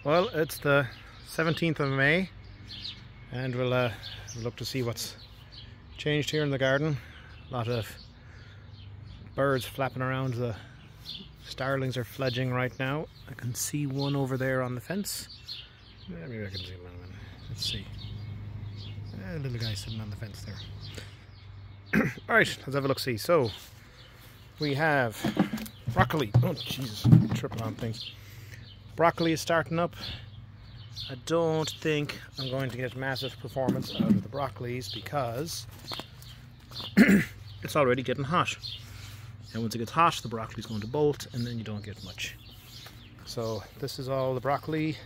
Well, it's the 17th of May and we'll look to see what's changed here in the garden. A lot of birds flapping around. The starlings are fledging right now. I can see one over there on the fence. Maybe I can zoom in. Let's see. A little guy sitting on the fence there. Alright, let's have a look-see. So, we have broccoli. Oh, Jesus, tripping on things. Broccoli is starting up. I don't think I'm going to get massive performance out of the broccolis because it's already getting hot. And once it gets hot, the broccoli is going to bolt and then you don't get much. So this is all the broccoli.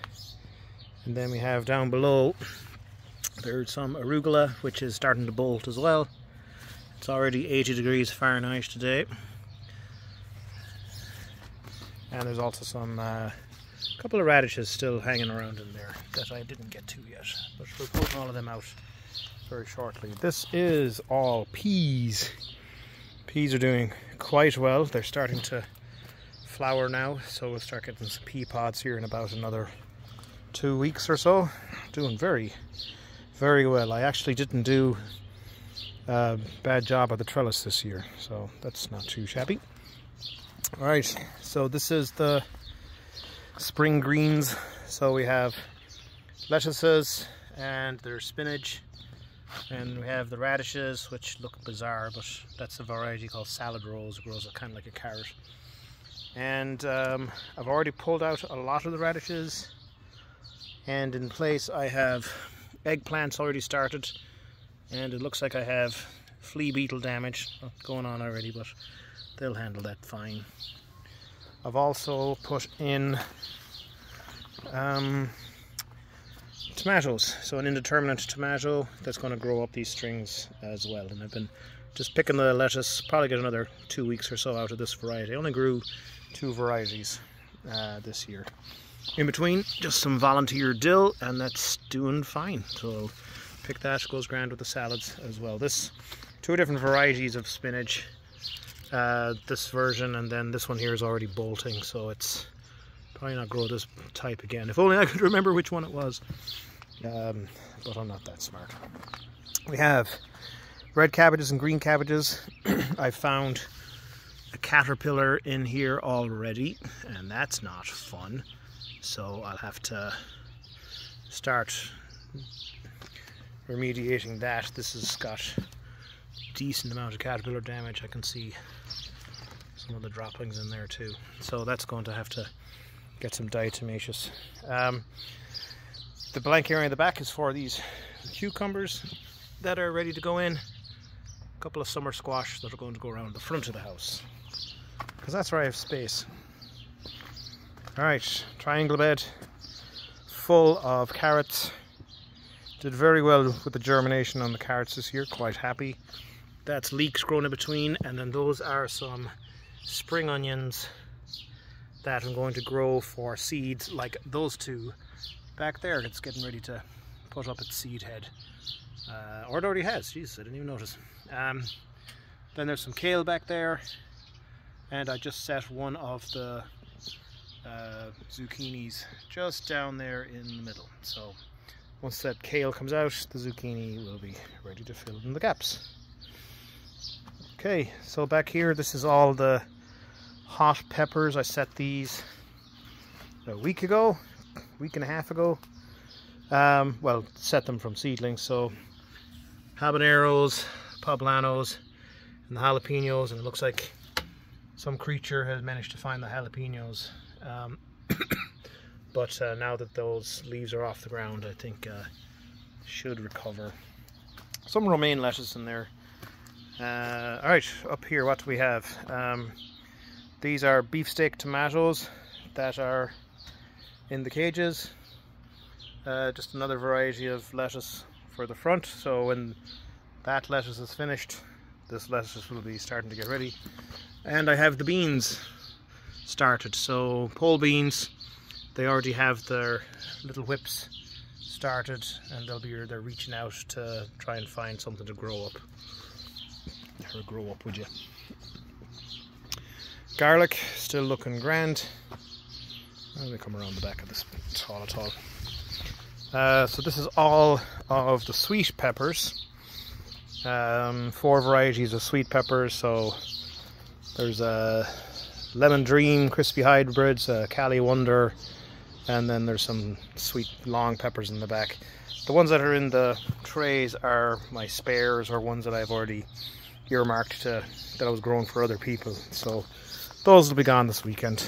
And then we have down below, there's some arugula, which is starting to bolt as well. It's already 80 degrees Fahrenheit today. And there's also some couple of radishes still hanging around in there that I didn't get to yet, but we're putting all of them out very shortly. This is all peas. Peas are doing quite well. They're starting to flower now, so we'll start getting some pea pods here in about another 2 weeks or so. Doing very, very well. I actually didn't do a bad job of the trellis this year, so that's not too shabby. Alright, so this is the spring greens. So we have lettuces and there's spinach, and we have the radishes, which look bizarre, but that's a variety called salad rose. It grows kind of like a carrot. And I've already pulled out a lot of the radishes, and in place I have eggplants already started, and it looks like I have flea beetle damage going on already, but they'll handle that fine. I've also put in tomatoes, so an indeterminate tomato that's going to grow up these strings as well. And I've been just picking the lettuce, probably get another 2 weeks or so out of this variety. I only grew 2 varieties this year. In between, just some volunteer dill, and that's doing fine. So pick that, goes grand with the salads as well. This 2 different varieties of spinach. This version, and then this one here is already bolting, so it's probably not grow this type again. If only I could remember which one it was, but I'm not that smart. We have red cabbages and green cabbages. I found a caterpillar in here already, and that's not fun, so I'll have to start remediating that. This has got a decent amount of caterpillar damage. I can see some of the droppings in there too, so that's going to have to get some diatomaceous. The blank area in the back is for these cucumbers that are ready to go in. A couple of summer squash that are going to go around the front of the house, because that's where I have space. Alright, triangle bed full of carrots. Did very well with the germination on the carrots this year, quite happy. That's leeks growing in between, and then those are some spring onions that I'm going to grow for seeds, like those 2 back there. It's getting ready to put up its seed head, or it already has. Jesus, I didn't even notice. Then there's some kale back there, and I just set one of the zucchinis just down there in the middle. So once that kale comes out, the zucchini will be ready to fill in the gaps. Okay, so back here, this is all the hot peppers. I set these a week ago, week and a half ago. Well, set them from seedlings. So habaneros, poblanos, and the jalapenos, and it looks like some creature has managed to find the jalapenos. But now that those leaves are off the ground, I think should recover. Some romaine lettuce in there. Alright, up here, what do we have? These are beefsteak tomatoes that are in the cages. Just another variety of lettuce for the front, so when that lettuce is finished, this lettuce will be starting to get ready. And I have the beans started, so pole beans, they already have their little whips started, and they're reaching out to try and find something to grow up. Or grow up, would you? Garlic, still looking grand. Let me come around the back of this tall at all. So this is all of the sweet peppers. 4 varieties of sweet peppers. So there's a Lemon Dream, Crispy Hybrids, Cali Wonder, and then there's some sweet long peppers in the back. The ones that are in the trays are my spares, or ones that I've already earmarked that I was growing for other people. So those will be gone this weekend.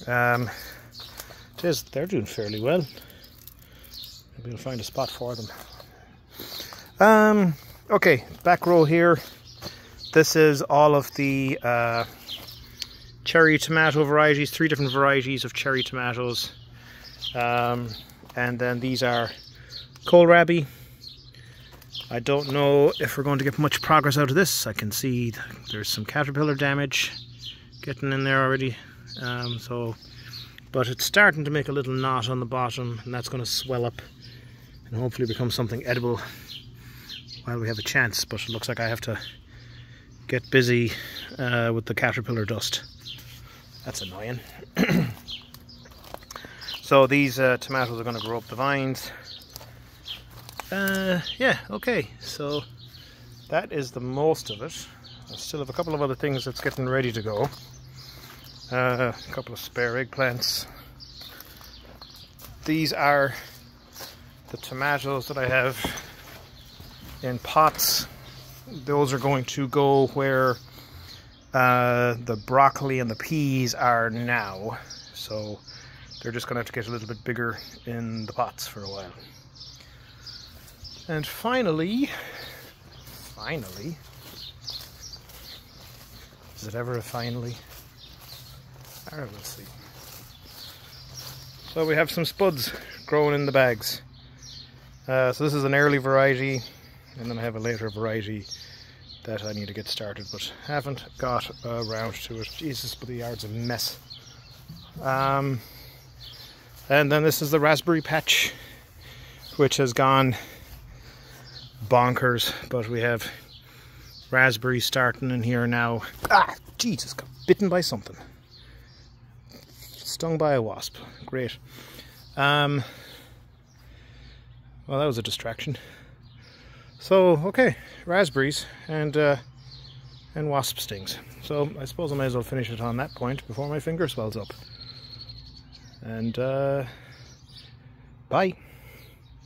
They're doing fairly well. Maybe we'll find a spot for them. Okay, back row here. This is all of the cherry tomato varieties, 3 different varieties of cherry tomatoes. And then these are kohlrabi. I don't know if we're going to get much progress out of this. I can see there's some caterpillar damage getting in there already. But it's starting to make a little knot on the bottom, and that's going to swell up and hopefully become something edible while we have a chance. But it looks like I have to get busy with the caterpillar dust. That's annoying. So these tomatoes are going to grow up the vines. Yeah, okay, so that is the most of it. I still have a couple of other things that's getting ready to go. A couple of spare eggplants. These are the tomatoes that I have in pots. Those are going to go where the broccoli and the peas are now. So they're just going to have to get a little bit bigger in the pots for a while. And finally, is it ever a finally? Alright, we'll see. So we have some spuds growing in the bags. So this is an early variety, and then I have a later variety that I need to get started, but haven't got around to it. Jesus, but the yard's a mess. And then this is the raspberry patch, which has gone bonkers, but we have raspberries starting in here now. Ah, Jesus, got bitten by something. Stung by a wasp. Great. Well, that was a distraction. So, okay, raspberries and wasp stings. So I suppose I may as well finish it on that point before my finger swells up. And bye.